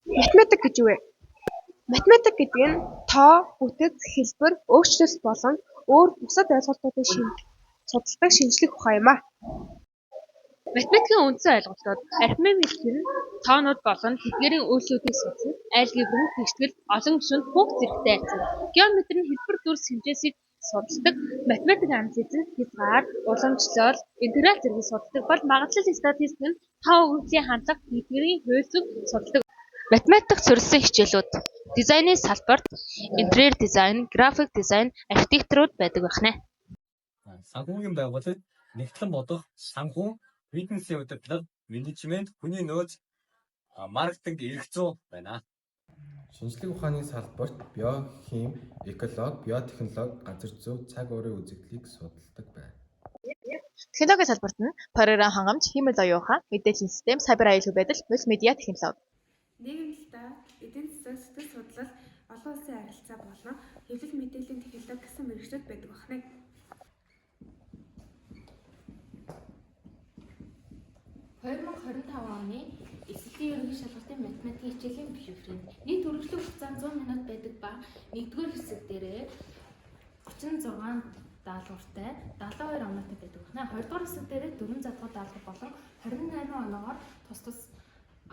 Математик гэж юу вэ? Математик гэдэг нь тоо, бүтэц, хэлбэр, өөрчлөлт болон өөр бусад ойлголтуудыг судалдаг шинжлэх ухаан юм. Математикийн үндсэн ойлголтууд арифметик нь тоонууд болон тэдгээрийн үйлчлүүдийг судлах, алгебр нь тэгштгэл, олон гишүүнд бүх зэрэгтэй айцыг, геометри нь хэлбэр дүрс хэмжээсийг судалдаг, математик анализ нь хязгаар, уламжлал, интеграл зэргийг судалдаг бол магадлал статистик нь тоо өгөгчийн хандлага, тэдгээрийн хувьцааг судалдаг. Математик суурилсан хичээлүүд дизайны салбарт интерьер дизайн, график дизайн, архитектурууд байдаг байна. Санхүүгийн байгууллага нэгтлэн бодох, санхүү, бизнесийн удирдлага, менежмент, хүний нөөц, маркетинг эрх зүй байна. Шинжлэх ухааны салбарт биохим, экологи, биотехнологи, газар зүй, цаг уурын үзэгдлийг судалдаг байна. Технологийн салбарт нь програм хангамж, хиймэл оюухан, мэдээллийн систем, сайбер аюулгүй байдал, мултимедиа технологи. Нийгэмд эдийн засаг, сэтгэл судлал, олон улсын харилцаа болон хэвлэл мэдээллийн технологи гэсэн мэргэжлүүд байдаг байна. 2025 оны эсэлтийн ерөнхий шалгалтын математикийн хичээлийн бишвэрийн нийт үргэлжлэх хугацаа 100 минут байдаг ба 1-р хэсэг дээрээ 36 даалгавартай 72 оноотой байдаг байна. 2-р хэсэг дээрээ 4 задгал даалгавар болон 28 оноогоор тус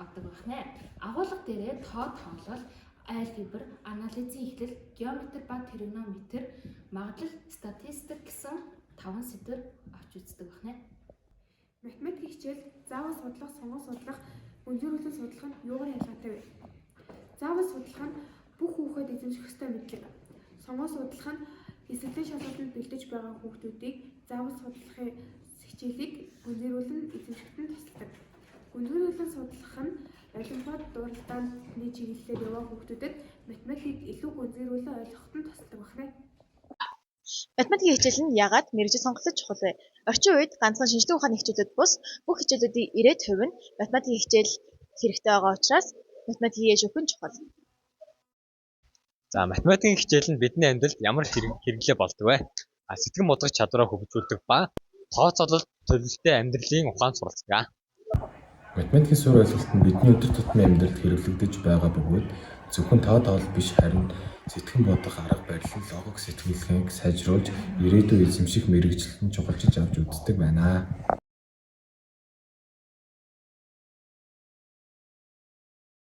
авдаг байна. Агуулга дээрээ тоо тоолол, алгебр, анализийн эхлэл, геометри ба тригонометри, магадлал, статистик гэсэн 5 сэдвээр авч үздэг байна. Математикийн хичээл заавал судлах, сонгон судлах, өнзөрүүлэн судлах нь юугаар ялгаатай вэ? Заавал судлах нь бүх хүүхэд эзэмших ёстой мэдлэг. Сонгон судлах нь эсрэлийн шалгалтанд бэлдэж байгаа хүүхдүүдийг заавал судлахын хичээлийг өнзөрүүлэн эзэмшихэд нь тусалдаг. Өнзөрүүлэн судлах нь олимпиад дуралдааны чиглэлээр яваа хүүхдүүдэд математикийг илүү өнзөрүүлэн ойлгоход нь тусалдаг байна. Математикийн хичээл нь яагаад мэргэжил сонголцож чухал вэ? Орчин үед ганцхан шинжлэх ухааны хичээлүүд бус бүх хичээлүүдийн 90% нь математикийн хичээл хэрэгтэй байгаа учраас математикийг ээж өгөх нь чухал. За математикийн хичээл нь бидний амьдралд ямар хэрэглээ болдог вэ? Сэтгэн бодох чадвараа хөгжүүлдэг ба тооцоололт төлөвлөлттэй амьдралын ухаанд суралцдаг. Математикийн суурь ойлголт нь бидний өдөр тутмын амьдралд хэрэглэгдэж байгаа бөгөөд зөвхөн тоо тоолол биш харин сэтгэн бодох арга барил, логик сэтгэлгээг сайжруулж ирээдүйд эзэмших мэргэжилтэнд чухалчилж авч үздэг байна.